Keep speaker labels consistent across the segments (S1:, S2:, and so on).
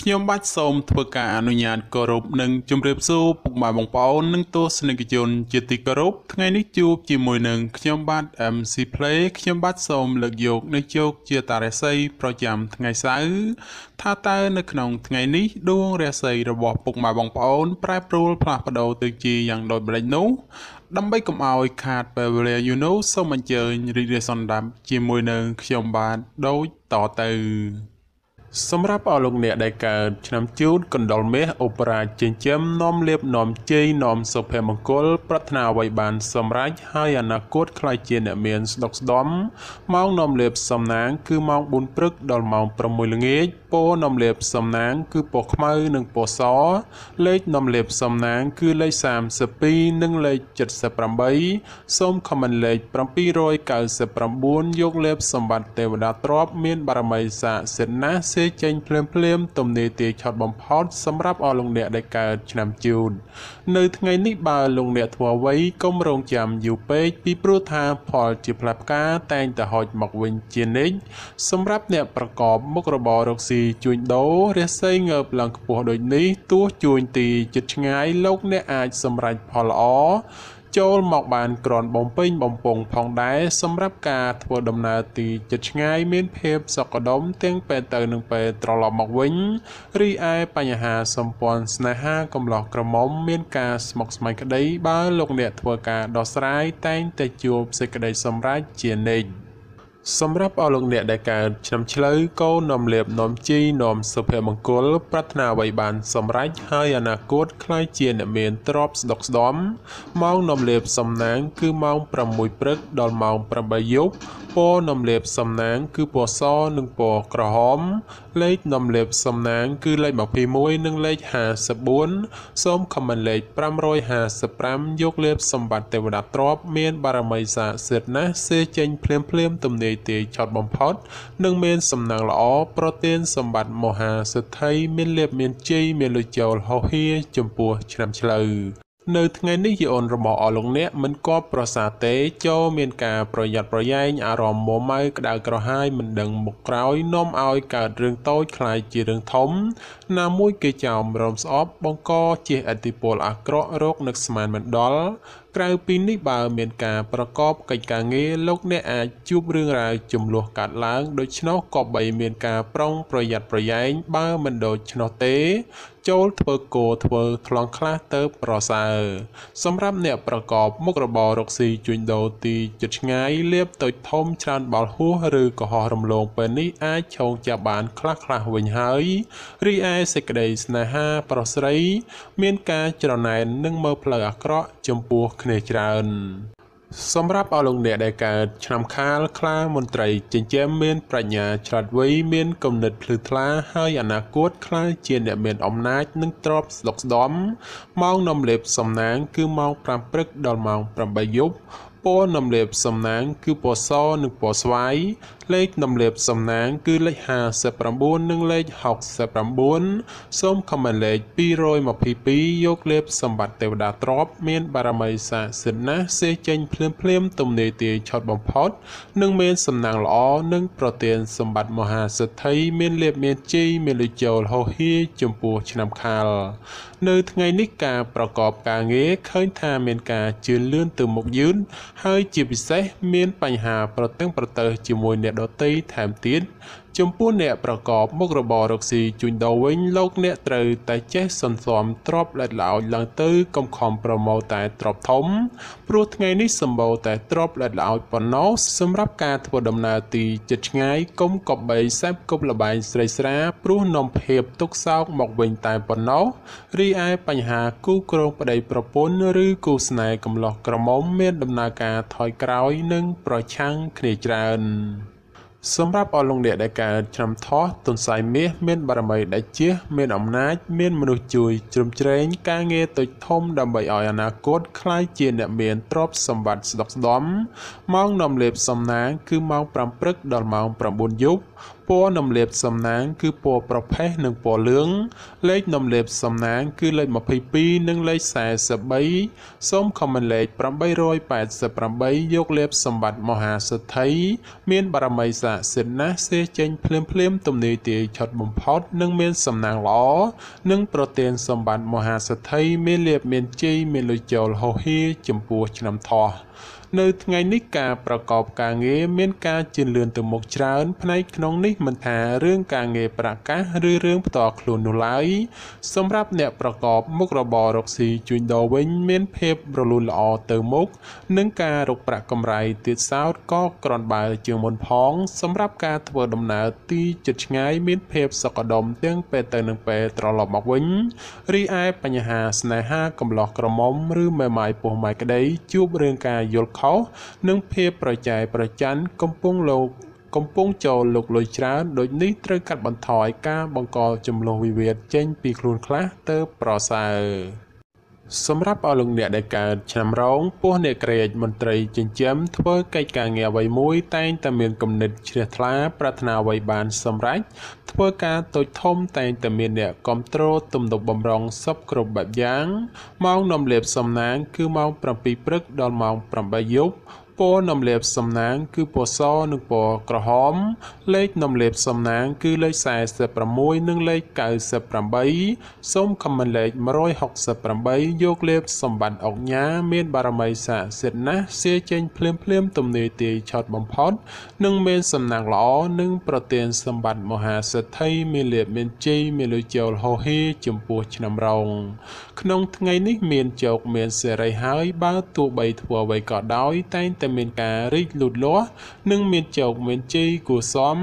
S1: ខ្ញុំបាច់សូមធ្វើការអនុញ្ញាតគោរពនិងជម្រាបសួរពុកម៉ែបងប្អូននិងទស្សនិកជនជាទីគោរពថ្ងៃនេះជួបជាមួយនឹងខ្ញុំបាទ MC Play ខ្ញុំបាទសូមលើកយកនៅជោគជាតារាសីប្រចាំថ្ងៃសៅរ៍ថាតើនៅក្នុងថ្ងៃនេះដួងរាសីរបស់ពុកម៉ែបងប្អូនប្រែប្រួលផ្លាស់ប្ដូរទៅជាយ៉ាងដូចម្តេចនោះដើម្បីកុំឲ្យខាតពេលវេលាសូមអញ្ជើញរីករាយសន្តាប់ជាមួយនឹងខ្ញុំបាទដូចតទៅសម្រាប់អស់លោកអ្នកដែលកើតឆ្នាំជូតកណ្ដុរមាសអូបរ៉ាចិញ្ចឹមនាំលៀបនាំជ័យនាំសុភមង្គលប្រាថ្នាអ្វីបានសម្រេចហើយអនាគតខ្លាយជាអ្នកមានស្ដុកស្ដំម៉ោងនាំលៀបសំណាងគឺម៉ោង4ព្រឹកដល់ម៉ោង6ល្ងាចពណ៌នាំលៀបសំណាងគឺពណ៌ខ្មៅនិងពណ៌សលេខនាំលៀបសំណាងគឺលេខ32និងលេខ78សូមខមមិនលេខ799យកលៀបសម្បត្តិទេវតាទ្រព្យមានបារមីស័ក្តិសិទ្ធិណាស់ចេញភ្លាមទំនេរទាឆត់បំផុតសម្រាប់អស់លោកអ្នកដែលកើតឆ្នាំជូតនៅថ្ងៃនេះបើលោកអ្នកធ្វើអ្វីកុំរងចាំយូរពេកពីព្រោះថាផលជាផ្លែផ្កាតែងតែហុចមកវិញជានិច្ចសម្រាប់អ្នកប្រកបមុខរបររកស៊ីជួញដូររាសីងើបឡើងខ្ពស់ដូចនេះទោះជួញទីជិតឆ្ងាយលោកអ្នកអាចសម្រេចផលល្អចូលមកបានក្រាន់បំពេញបំពង់ផងដែរសម្រាប់ការធ្វើដំណើរទីជិតឆ្ងាយមានភាពសុខដុមទាំងពេលទៅនិងពេលត្រឡប់មកវិញរីឯបញ្ហាសម្ព័ន្ធស្នេហាកំឡោះក្រមុំមានការស្មុគស្មាញក្តីបើលោកអ្នកធ្វើការដោះស្រាយតែងតែជួបសេចក្តីសម្រេចជានិច្ចសម្រាប់អស់លោកអ្នកដែលកើតឆ្នាំឆ្លូវកូននាំលៀបនាំជីនាំសុភមង្គលប្រាថ្នាអ្វីបានសម្រេចហើយអនាគតខ្លាយជាអ្នកមានទ្រព្យស្ដុកស្ដំម៉ោងនាំលៀបសំណាងគឺម៉ោង6ព្រឹកដល់ម៉ោង8យប់ពណ៌នាំលៀបសំណាងគឺពណ៌សនិងពណ៌ក្រហមលេខនាំលៀបសំណាងគឺលេខ21និងលេខ54សូមខមមិនលេខ555យកលៀបសម្បត្តិទេវតាទ្រព្យមានបារមីស័ក្តិសិទ្ធិណាស់ចេញភ្លាមទំនេរទាឆត់បំផុតនិងមានសំណាងល្អប្រទានសម្បត្តិមហាសិទ្ធិមានលៀបមានជ័យមានលុយចូលហោហៀចំពោះឆ្នាំឆ្លូវនៅថ្ងៃនេះយីអូនរបស់អស់លោកអ្នកមិនគប់ប្រសាទេចូលមានការប្រយ័ត្នប្រយែងអារម្មណ៍មួម៉ៅក្តៅក្រហាយមិនដឹងមុខក្រោយនាំឲ្យកើតរឿងតូចคล้ายជារឿងធំណាមួយគេចោមរំស្អប់បង្កជាឥទ្ធិពលអាក្រក់រោគនឹកស្មានមិនដល់ក្រៅពីនេះបើមានការប្រកបកិច្ចការងារលោកអ្នកអាចជួបរឿងរ៉ាវចំនួនកាត់ឡើងដូច្នោះក៏បីមានការប្រុងប្រយ័ត្នប្រយែងបើមិនដូច្នោះទេចូលធ្វើគោធ្វើថ្លង់ខ្លះទៅប្រសើរសម្រាប់អ្នកប្រកបមុខរបររកស៊ីជួញដូរទីជិតឆ្ងាយលៀបតូចធំច្រើនបាល់ហួសឬកុហករំលងពេលនេះអាចឆោងចាប់បានខ្លះវិញហើយរីឯសេចក្តីស្នេហាប្រុសស្រីមានការច្រណែននិងមើលផ្លូវអាក្រក់ចំពោះគ្នាច្រើនសម្រាប់អស់លោកអ្នកដែលកើតឆ្នាំខាលខ្លាមន្ត្រីចិញ្ចឹមមានប្រាជ្ញាឆ្លាតវៃមានគំនិតភ្លឺថ្លាហើយអនាគតខ្លាយជាអ្នកមានអំណាចនិងទ្រព្យស្ដុកស្ដំម៉ោងនាំលេបសំណាងគឺម៉ោង5ព្រឹកដល់ម៉ោង8យប់ពណ៌នាំលៀបសំណាងគឺពណ៌សនិងពណ៌ស្វាយលេខនាំលៀបសំណាងគឺលេខ59និងលេខ69សូមខមមិនលេខ222យកលៀបសម្បត្តិទេវតាទ្រព្យមានបារមីស័ក្តិសិទ្ធិណាស់ចេញភ្លាមទំនេរទាឆត់បំផុតនិងមានសំណាងល្អនិងប្រទានសម្បត្តិមហាសិទ្ធិមានលៀបមានជ័យមានលុយចូលហោហៀចំពោះឆ្នាំខាលនៅថ្ងៃនេះការប្រកបការងារឃើញថាមានការជឿនលឿនទៅមុខយឺនហើយជាពិសេសមានបញ្ហាប្រតឹងប្រទើសជាមួយអ្នកដទៃថែមទៀតចំពោះអ្នកប្រកបមុខរបររកស៊ីជួញដូរវិញលោកអ្នកត្រូវតែចេះសន្សំទ្រព្យល្អិតល្អោចឡើងទៅកុំខំប្រមូលតែទ្រព្យធំព្រោះថ្ងៃនេះសម្បូរតែទ្រព្យល្អិតល្អោចប៉ុណ្ណោះសម្រាប់ការធ្វើដំណើរទីជិតឆ្ងាយកុំកបីសេពគប់លបែងស្រីស្រាព្រោះនាំភាពទុក្ខសោកមកវិញតែប៉ុណ្ណោះរីឯបញ្ហាគូគ្រងប្តីប្រពន្ធឬគូស្នេហ៍កំឡោះក្រមុំមានដំណើរការថយក្រោយនិងប្រឆាំងគ្នាច្រើនសម្រាប់អស់លោកអ្នកដែលកើតឆ្នាំថោះទុនសាយមាសមានបារមីដាច់ជះមានអំណាចមានមនុស្សជួយជ្រោមជ្រែងការងារតូចធំដើម្បីឲ្យអនាគតខ្លាយជាអ្នកមានទ្រព្យសម្បត្តិស្ដុកស្ដំម៉ោងនាំលេបសំណាងគឺម៉ោង5ព្រឹកដល់ម៉ោង9យប់ព ពណ៌នំលាបសំណាងគឺពណ៌ប្រផេះនិងពណ៌លឿងលេខនំលាបសំណាងគឺលេខ22និងលេខ43សូមខមមិនលេខ888យកលាបសម្បត្តិមហាសិទ្ធិមានបារមីស័ក្តិសិទ្ធិណាស់សេចេញភ្លាមទំនាយទាយឆុតបំផុតនិងមានសំណាងល្អនិងប្រទានសម្បត្តិមហាសិទ្ធិមានលាភមានជ័យមានលុយចូលហោហៀចំពោះឆ្នាំថោះនៅថ្ងៃនេះការប្រកបការងារមានការជឿនលឿនទៅមុខច្រើនផ្នែកក្នុងនេះមិនថារឿងការងារប្រកាសឬរឿងផ្ទាល់ខ្លួននោះឡើយសម្រាប់អ្នកប្រកបមុខរបររកស៊ីជួញដូរវិញមានភាពរលូនល្អទៅមុខនិងការរកប្រាក់កម្រៃទៀតសោតក៏ក្រាន់បើជាងមុនផងសម្រាប់ការធ្វើដំណើរទីជិតឆ្ងាយមានភាពសុខដុមទាំងពេលទៅនិងពេលត្រឡប់មកវិញរីឯបញ្ហាស្នេហាកំឡោះក្រមុំឬមេម៉ាយពោះម៉ាយក្តីជួបរឿងការយល់ខុសនិងភាពប្រចែកប្រច័ណ្ឌកំពុងចូលលោកលុយច្រើនដូចនេះត្រូវកាត់បន្ថយការបង្កចំនួនវិវាទចេញពីខ្លួនខ្លះទៅប្រសើរសម្រាប់អស់លោកអ្នកដែលកើតឆ្នាំរោងពោះអ្នកក្រេតមន្ត្រីចិញ្ចឹមធ្វើកិច្ចការងារអ្វីមួយតែងតែមានគំនិតជ្រះថ្លាប្រាថ្នាអ្វីបានសម្រេចធ្វើការតូចធំតែងតែមានអ្នកគ្រប់គ្រងទំនុកបំរុងសពគ្រប់បែបយ៉ាងម៉ោងនំលាបសំណាងគឺម៉ោង7ព្រឹកដល់ម៉ោង8យប់ពណ៌នំលាបសំណាងគឺពណ៌សនិងពណ៌ក្រហមលេខនំលាបសំណាងគឺលេខ46និងលេខ98សូមខមមិនលេខ168យកលេបសម្បត្តិអុកញ៉ាមានបារមីស័ក្តិសិទ្ធិណាស់សៀចេញភ្លាមទំនាយទាយឆត់បំផុតនិងមានសំណាងល្អនិងប្រទានសម្បត្តិមហាសិទ្ធិមានលាភមានជ័យមានលុយចូលហោហៀចំពោះឆ្នាំរោងក្នុងថ្ងៃនេះមានជោគមានសេរីហើយបើទោះបីធ្វើអ្វីក៏ដោយតែងតែមានការរីកលូតលាស់និងមានជោគមានជ័យគួរសម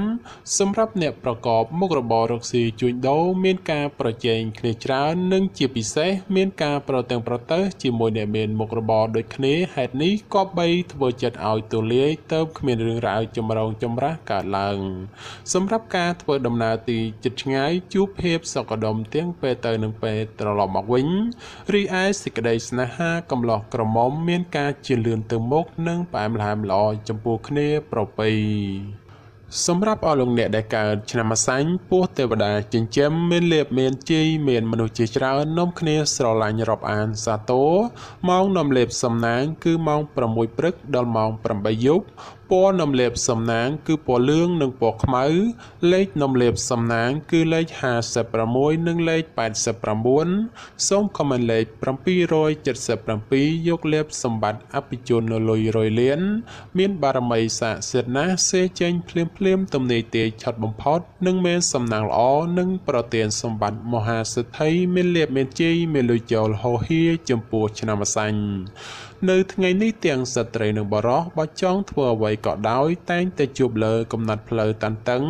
S1: សម្រាប់អ្នកប្រកបមុខរបររកស៊ីជួញដូរមានការប្រជែងគ្នាច្រើននិងជាពិសេសមានការប្រទាំងប្រទើសជាមួយអ្នកមានមុខរបរដូចគ្នាហេតុនេះក៏បីធ្វើចិត្តឲ្យទូលាយទៅគ្មានរឿងរ៉ាវចម្រូងចម្រាសកើតឡើងសម្រាប់ការធ្វើដំណើរទីជិតឆ្ងាយជួបភាពសុខដុមទាំងពេលទៅនិងពេលត្រឡប់មកវិញរីឯសេចក្តីស្នេហាកំឡោះក្រមុំមានការជឿនលឿនទៅមុខនិងផ្អែមល្ហែមល្អចំពោះគ្នាប្រពៃសម្រាប់អស់លោកអ្នកដែលកើតឆ្នាំអាសាញ់ពោះទេវតាចិញ្ចឹមមានលាភមានជ័យមានមនុស្សជាច្រើននាំគ្នាស្រឡាញ់រាប់អានសាទរម៉ោងនាំលេបសំណាងគឺម៉ោង6ព្រឹកដល់ម៉ោង8យប់ពណ៌នំលាបសំណាងគឺពណ៌លឿងនិងពណ៌ខ្មៅលេខនំលាបសំណាងគឺលេខ56និងលេខ89សូមខមមិនលេខ777យកលាបសម្បត្តិអភិជននៅលុយរយលានមានបារមីស័ក្តិសិទ្ធិណាស់សេចេញភ្លាមទំនាយទាយឆត់បំផុតនិងមានសំណាងល្អនិងប្រទានសម្បត្តិមហាសិទ្ធិមានលាភមានជ័យមានលុយចូលហោហៀចំពោះឆ្នាំអាសាញ់នៅថ្ងៃនេះទាំងស្ត្រីនិងបុរសបើចង់ធ្វើអ្វីក៏ដោយតែងតែជួបលើកំណត់ផ្លូវតានតឹង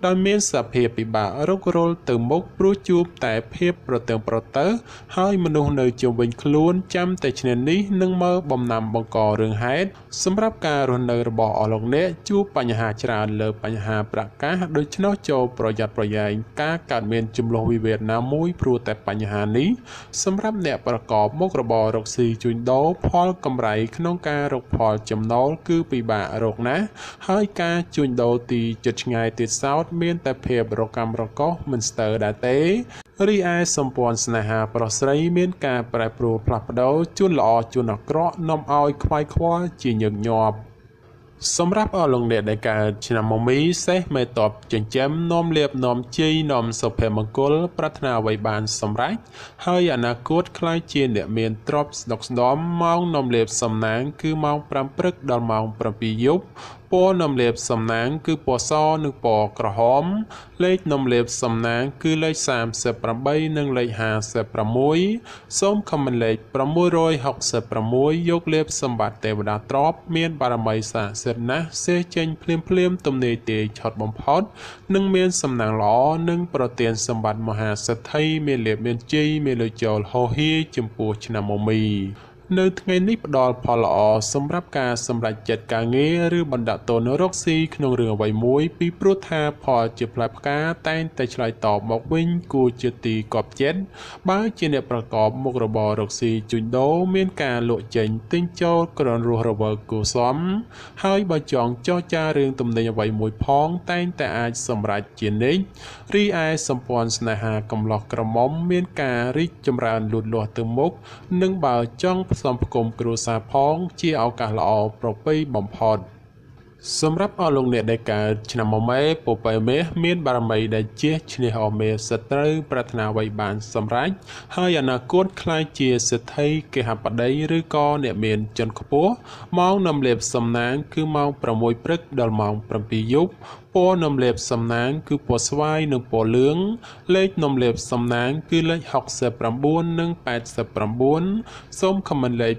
S1: ដោយមានសភាពពិបាករករល់ទៅមុខព្រោះជួបតែភាពប្រទាំងប្រទើសហើយមនុស្សនៅជុំវិញខ្លួនចាំតែឈ្នានីសនឹងមើលបំណាំបង្ករឿងហេតុសម្រាប់ការរស់នៅរបស់អស់លោកអ្នកជួបបញ្ហាច្រើនលើបញ្ហាប្រកាសដូច្នោះចូលប្រយ័ត្នប្រយែងការកើតមានចំនួនវិវាទណាមួយព្រោះតែបញ្ហានេះសម្រាប់អ្នកប្រកបមុខរបររកស៊ីជួញដូរផលកម្រៃក្នុងការរកផលចំណូលគឺពិបាករកណាស់ហើយការជួញដូរទីជិតឆ្ងាយទៀតសោតមានតែភាពរកម្មរកុសមិនស្ទើរដែរទេរីឯសម្ព័ន្ធស្នេហាប្រុសស្រីមានការប្រែប្រួលផ្លាស់ប្ដូរជួនល្អជួនអាក្រក់នាំឲ្យខ្វាយខ្វល់ជាញឹកញាប់សម្រាប់អស់លោកអ្នកដែលកើតឆ្នាំមមីសេះមេតបចិញ្ចឹមនាំលាភនាំជ័យនាំសុភមង្គលប្រាថ្នាអ្វីបានសម្រេចហើយអនាគតខ្លាយជាអ្នកមានទ្រព្យស្ដុកស្ដម្ភម៉ោងនាំលាភសំណាងគឺម៉ោង5ព្រឹកដល់ម៉ោង7យប់ពណ៌នំលាបសំណាងគឺពណ៌សនិងពណ៌ក្រហមលេខនំលាបសំណាងគឺលេខ38និងលេខ56សូមខមមិនលេខ666យកលាបសម្បត្តិទេវតាទ្រព្យមានបារមីស័ក្តិសិទ្ធិណាស់សេចេញភ្លាមទំនាយទាយឆត់បំផុតនិងមានសំណាងល្អនិងប្រទានសម្បត្តិមហាសិទ្ធិមានលាភមានជ័យមានលុយចូលហោហៀចំពោះឆ្នាំមមី នៅថ្ងៃនេះផ្ដល់ផលល្អសម្រាប់ការសម្រេចចិត្តការងារឬបណ្ដាក់តនរកស៊ីក្នុងរឿងអ្វីមួយពីព្រោះថាផលជាផ្លែផ្កាតែងតែឆ្លើយតបមកវិញគួរជាទីកប់ចិត្តបើជាអ្នកប្រកបមុខរបររកស៊ីជួញដូរមានការលក់ចេញទិញចូលក្រនរស់រវើកគួសមហើយបើចង់ចរចារឿងទំនិញអ្វីមួយផងតែងតែអាចសម្រេចជានិច្ចរីឯសម្ព័ន្ធស្នេហាកំឡោះក្រមុំមានការរីកចម្រើនលូតលាស់ទៅមុខនិងបើចង់ផ្សំផ្គុំគ្រួសារផងជាឱកាសល្អប្រពៃបំផុតសម្រាប់អស់លោកអ្នកដែលកើតឆ្នាំមមែពពែមេមានបារមីដែលជះឈ្នះអមេសត្រូវប្រាថ្នាអ្វីបានសម្រេចហើយអនាគតខ្លាយជាសេដ្ឋីគេហបតីឬក៏អ្នកមានជាន់ខ្ពស់ម៉ោងនំលេបសំណាងគឺម៉ោង6ព្រឹកដល់ម៉ោង7យប់ពណ៌នំលេបសំណាងគឺពណ៌ស្វាយនិងពណ៌លឿងលេខនំលេបសំណាងគឺលេខ69និង89សូមខមមិនលេខ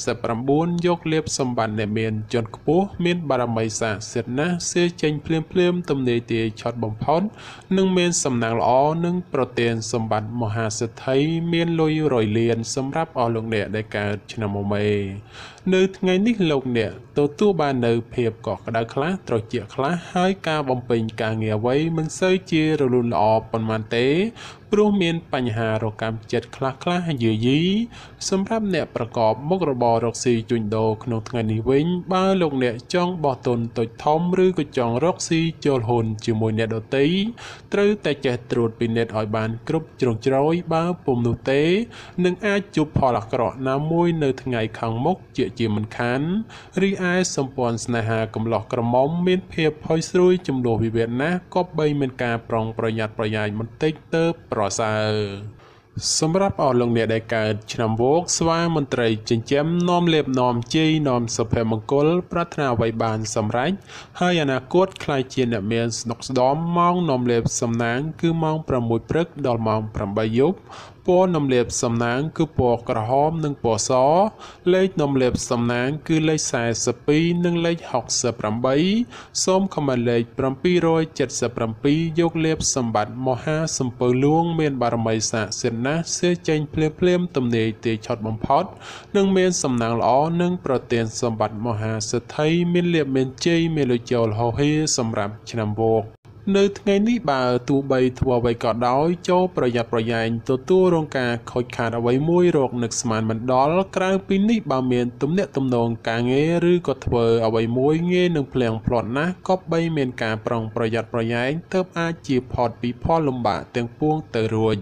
S1: 789យកលេបសម្បត្តិអ្នកមានជាន់ខ្ពស់មានបារមីស័ក្តិសិទ្ធិណាស់សេចេញភ្លាមទំនេរទាយឆត់បំផុតនិងមានសំណាងល្អនិងប្រទានសម្បត្តិមហាសេដ្ឋីមានលុយរយលានសម្រាប់អស់លោកអ្នកដែលកើតឆ្នាំមមែនៅថ្ងៃនេះលោកអ្នកទទួលបាននៅភាពកក់ក្ដៅខ្លះត្រជាក់ខ្លះហើយការបំពេញការងារអ្វីមិនសូវជារលូនល្អប៉ុន្មានទេព្រោះមានបញ្ហារកម្មចិត្តខ្លះយឺយីសម្រាប់អ្នកប្រកបមុខរបររកស៊ីជួញដូរក្នុងថ្ងៃនេះវិញបើលោកអ្នកចង់បោះទុនតូចធំឬក៏ចង់រកស៊ីចូលហ៊ុនជាមួយអ្នកដទៃត្រូវតែចេះត្រួតពិនិត្យឲ្យបានគ្រប់ជ្រុងជ្រោយបើពុំនោះទេនឹងអាចជួបផលអាក្រក់ណាមួយនៅថ្ងៃខាងមុខជាមិនខានរីឯសម្ព័ន្ធស្នេហាកំឡោះក្រមុំមានភាពផុយស្រួយចំនួនវិវាទណាស់ក៏បីមានការប្រុងប្រយ័ត្នប្រយែងបន្តិចទៅប្រសើរសម្រាប់អស់លោកអ្នកដែលកើតឆ្នាំវោកស្វាមន្ត្រីចិញ្ចឹមនាំលេបនាំជ័យនាំសុភមង្គលប្រាថ្នាអ្វីបានសម្រេចហើយអនាគតខ្លាយជាអ្នកមានស្នុកស្ដំម៉ោងនាំលេបសំណាងគឺម៉ោង6ព្រឹកដល់ម៉ោង8យប់ពណ៌នំលេបសំណាងគឺពណ៌ក្រហមនិងពណ៌សលេខនំលេបសំណាងគឺលេខ42និងលេខ68សូមខមមិនលេខ777យកលេបសម្បត្តិមហាសំពៅលួងមានបារមីស័ក្តិសិទ្ធិណាស់សេចេញភ្លាមទំនេរទាយឆត់បំផុតនិងមានសំណាងល្អនិងប្រទានសម្បត្តិមហាសេដ្ឋីមានលៀបមានជ័យមានលុយចូលហោហៀសម្រាប់ឆ្នាំវោកនៅថ្ងៃនេះបើទោះបីធ្វើអ្វីក៏ដោយចូលប្រយ័ត្នប្រយែងទទួលរងការខូចខាតអ្វីមួយរកនឹកស្មានមិនដល់ក្រៅពីនេះបើមានទំនាក់ទំនងការងារឬក៏ធ្វើអ្វីមួយងាយនឹងភ្លៀងផ្្លាត់ណាស់ក៏បីមានការប្រុងប្រយ័ត្នប្រយែងទើបអាចជាផុតពីផលលំបាកទាំងពួងទៅរួច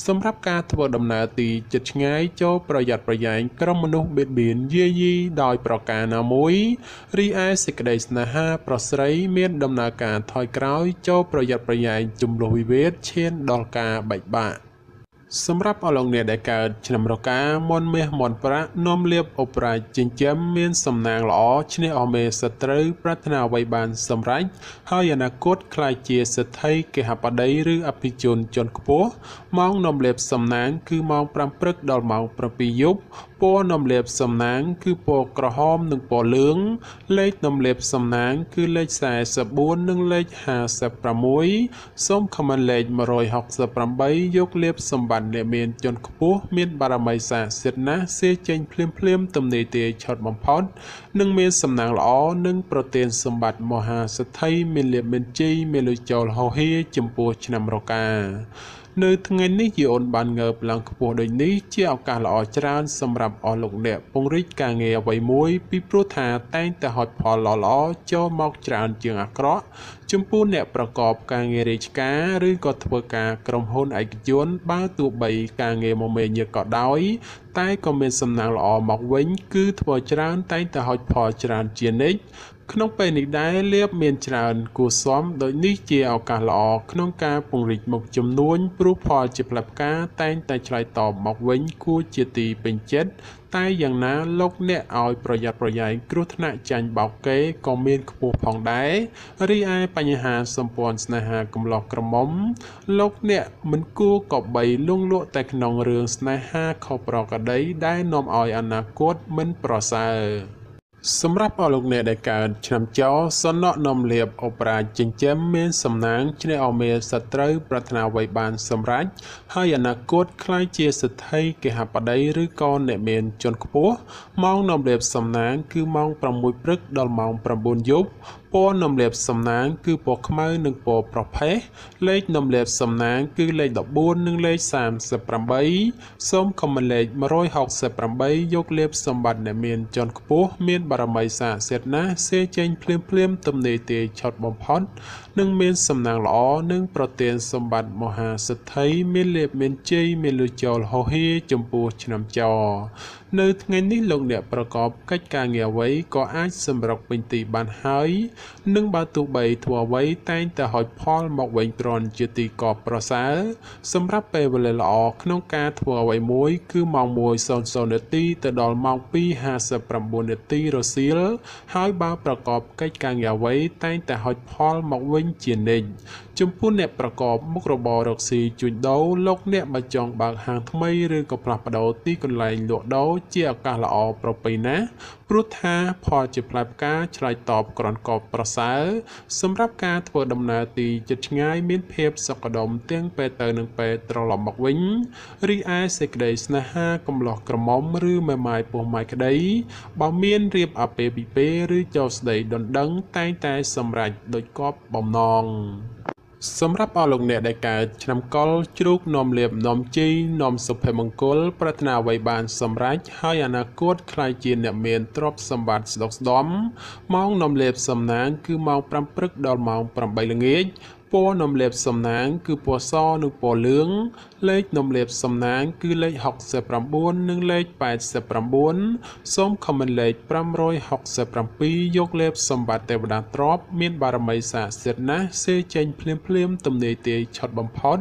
S1: សម្រាប់ការធ្វើដំណើរទីជិតឆ្ងាយចូលប្រយ័ត្នប្រយែងក្រុមមនុស្សបៀតបៀនយាយីដោយប្រការណាមួយរីឯសេចក្តីស្នេហាប្រស្រីមានដំណើរការថយក្រោយចូលប្រយ័ត្នប្រយែងជំលោះវិវាទឈានដល់ការបែកបាក់សម្រាប់អស់លោកអ្នកដែលកើតឆ្នាំរកាមន់មាសមន់ប្រាក់នាំលៀបអបរាជចិញ្ចឹមមានសំណាងល្អឈ្នះអមេសត្រូវប្រាថ្នាអ្វីបានសម្រេចហើយអនាគតខ្លាយជាសេដ្ឋីគេហបតីឬអភិជនជាន់ខ្ពស់ម៉ោងនាំលៀបសំណាងគឺម៉ោង5ព្រឹកដល់ម៉ោង7យប់ពណ៌នាំលៀបសំណាងគឺពណ៌ក្រហមនិងពណ៌លឿងលេខនាំលៀបសំណាងគឺលេខ44និងលេខ56សូមខមមិនលេខ168យកលៀបសម្បត្តិអ្នកមានជាន់ខ្ពស់មានបារមីស័ក្តិសិទ្ធិណាស់សេចេញភ្លាមទំនេរទាយឆត់បំផុតនិងមានសំណាងល្អនិងប្រទានសម្បត្តិមហាសេដ្ឋីមានលៀបមានជ័យមានលុយចូលហោហៀចំពោះឆ្នាំរកានៅថ្ងៃនេះយីអូនបានងើបឡើងខ្ពស់ដូចនេះជាឱកាសល្អច្រើនសម្រាប់អស់លោកអ្នកពង្រីកការងារអ្វីមួយពីព្រោះថាតែងតែហុចផលល្អចូលមកច្រើនជាងអាក្រក់ចំពោះអ្នកប្រកបការងាររាជការឬក៏ធ្វើការក្រុមហ៊ុនឯកជនបើទោះបីការងារមមាញឹកក៏ដោយតែក៏មានសំណាងល្អមកវិញគឺធ្វើច្រើនតែងតែហុចផលច្រើនជានិច្ចក្នុងពេលនេះដែរលៀបមានច្រើនគួរសមដូចនេះជាឱកាសល្អក្នុងការពង្រីកមុខចំនួនព្រោះផលជាផ្លែផ្កាតែងតែឆ្លើយតបមកវិញគួរជាទីពេញចិត្តតែយ៉ាងណាលោកអ្នកឲ្យប្រយ័ត្នប្រយែងគ្រោះថ្នាក់ចាញ់បោកគេក៏មានខ្ពស់ផងដែររីឯបញ្ហាសម្ព័ន្ធស្នេហាកំឡោះក្រមុំលោកអ្នកមិនគួរក៏បីលងលក់តែក្នុងរឿងស្នេហាខុសប្រក្រតីដែលនាំឲ្យអនាគតមិនប្រសើរ សម្រាប់អស់លោកអ្នកដែលកើតឆ្នាំចោសំណក់នំលៀបអូប៉ារ៉ាចិញ្ចឹមមានសំណាងឈ្នះអមេសត្រូវប្រាថ្នាអ្វីបានសម្រេចហើយអនាគតខ្លាយជាសិទ្ធិគេហបតីឬក៏អ្នកមានជាន់ខ្ពស់ម៉ោងនំលៀបសំណាងគឺម៉ោង6ព្រឹកដល់ម៉ោង9យប់ពណ៌នំលៀបសំណាងគឺពណ៌ខ្មៅនិងពណ៌ប្រផេះលេខនំលៀបសំណាងគឺលេខ14និងលេខ38សូមខមមិនលេខ168យកលៀបសម្បត្តិអ្នកមានជាន់ខ្ពស់មានបារមីស័ក្តិសិទ្ធិណាស់សេចេញភ្លាមទំនេរទាយឆុតបំផុតនិងមានសំណាងល្អនិងប្រទានសម្បត្តិមហាសិទ្ធិមានលៀបមានជ័យមានលុយចូលហោហៀចំពោះឆ្នាំចោនៅថ្ងៃនេះលោកអ្នកប្រកបកិច្ចការងារអ្វីក៏អាចសម្រុកពេញទីបានហើយនិងបើទោះបីធ្វើអ្វីតែងតែហុចផលមកវិញទ្រាំជាទីកប់ប្រសើរសម្រាប់ពេលវេលាល្អក្នុងការធ្វើអ្វីមួយគឺម៉ោង1:00នាទីទៅដល់ម៉ោង2:59នាទីរសៀលហើយបើប្រកបកិច្ចការងារអ្វីតែងតែហុចផលមកវិញជានិច្ចចំពោះអ្នកប្រកបមុខរបររកស៊ីជួញដូរលោកអ្នកបើចង់បើកហាងថ្មីឬក៏ផ្លាស់ប្ដូរទីកន្លែងលក់ដូរជាឱកាសល្អប្រពៃណាព្រោះថាផលជាផ្លែផ្កាឆ្លើយតបក្រន់កបប្រសើរសម្រាប់ការធ្វើដំណើរទីជិតឆ្ងាយមានភាពសុខដុមទាំងពេលទៅនិងពេលត្រឡប់មកវិញរីឯសេចក្តីស្នេហាកំឡោះក្រមុំឬមេម៉ាយពោះម៉ាយក្តីបើមានរៀបអាពាហ៍ពិពាហ៍ឬចូលស្តីដណ្ដឹងតែងតែសម្រេចដោយគប់បំណងសម្រាប់អស់លោកអ្នកដែលកើតឆ្នាំកុរជ្រូកនាំលៀបនាំជីនាំសុភមង្គលប្រាថ្នាអ្វីបានសម្រេចហើយអនាគតខ្លាយជាអ្នកមានទ្រព្យសម្បត្តិស្ដុកស្ដម្ភម៉ោងនាំលៀបសំណាងគឺម៉ោង5ព្រឹកដល់ម៉ោង8ល្ងាចពណ៌នំលៀបសំណាងគឺពណ៌សនិងពណ៌លឿងលេខនំលៀបសំណាងគឺលេខ69និងលេខ89សូមខមមិនលេខ567យកលៀបសម្បត្តិទេវតាទ្រព្យមានបារមីស័ក្តិសិទ្ធិណាស់សេចេញភ្លាមទំនេរទាយឆុតបំផុត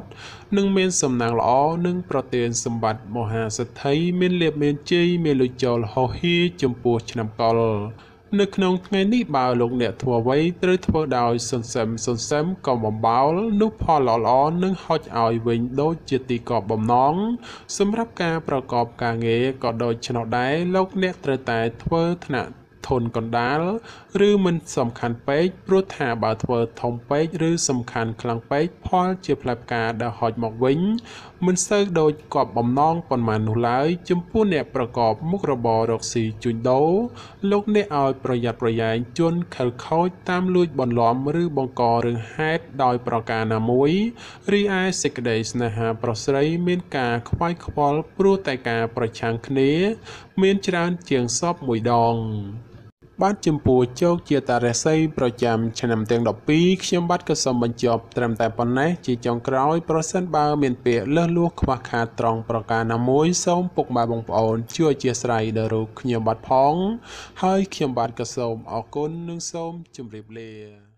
S1: និងមានសំណាងល្អនិងប្រទានសម្បត្តិមហាសិទ្ធិមានលៀបមានជ័យមានលុយចូលហោហៀចំពោះឆ្នាំកុរនៅក្នុងថ្ងៃនេះបើលោកអ្នកធ្វើអ្វីត្រូវធ្វើដោយសន្សឹមកុំបំបោលនោះផលល្អនឹងហុចឲ្យវិញដូចជាទីកប់បំណងសម្រាប់ការប្រកបការងារក៏ដូចឆ្នោះដែរលោកអ្នកត្រូវតែធ្វើថ្នាក់ធនកណ្ដាលឬមិនសំខាន់ពេកព្រោះថាបើធ្វើធំពេកឬសំខាន់ខ្លាំងពេកផលជាផ្លែផ្កាដែលហុចមកវិញមិនសូវដូចគប់បំណងប៉ុន្មាននោះឡើយចំពោះអ្នកប្រកបមុខរបររកស៊ីជួញដូរលោកអ្នកឲ្យប្រយ័ត្នប្រយែងជន់ខិលខូចតាមលួចបន្លំឬបង្ករឿងហេតុដោយប្រការណាមួយរីឯសេចក្តីស្នេហាប្រុសស្រីមានការខ្វាយខ្វល់ព្រោះតែការប្រឆាំងគ្នាមានច្រើនជាងសពមួយដងបាទចំពោះជោគជាតារាសីប្រចាំឆ្នាំទាំង12ខ្ញុំបាទក៏សូមបញ្ចប់ត្រឹមតែប៉ុណ្ណេះជាចុងក្រោយប្រសិនបើមានពាក្យលើសលួសខ្វះខាតត្រង់ប្រការណាមួយសូមពុកម៉ែបងប្អូនជួយអធិស្ឋានដល់រូបខ្ញុំបាទផងហើយខ្ញុំបាទក៏សូមអរគុណនិងសូមជម្រាបលា